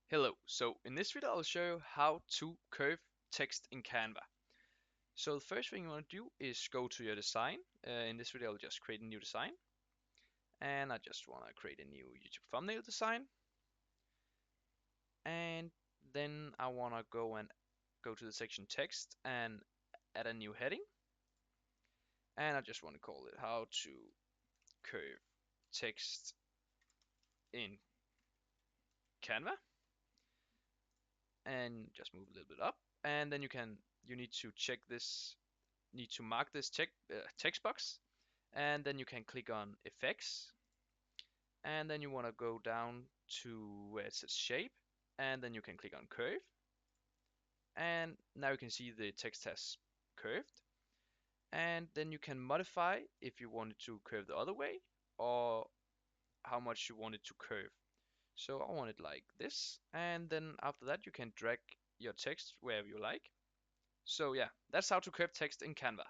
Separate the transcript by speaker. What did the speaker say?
Speaker 1: Hello, so in this video I'll show you how to curve text in Canva. So the first thing you want to do is go to your design. In this video I'll just create a new design. And I just want to create a new YouTube thumbnail design. And then I want to go to the section text and add a new heading. And I just want to call it how to curve text in Canva. And just move a little bit up. And then you need to mark this text box, and then you can click on effects, and then you want to go down to where it says shape, and then you can click on curve, and now you can see the text has curved. And then you can modify if you want it to curve the other way, or how much you want it to curve. So I want it like this, and then after that you can drag your text wherever you like. So yeah, that's how to curve text in Canva.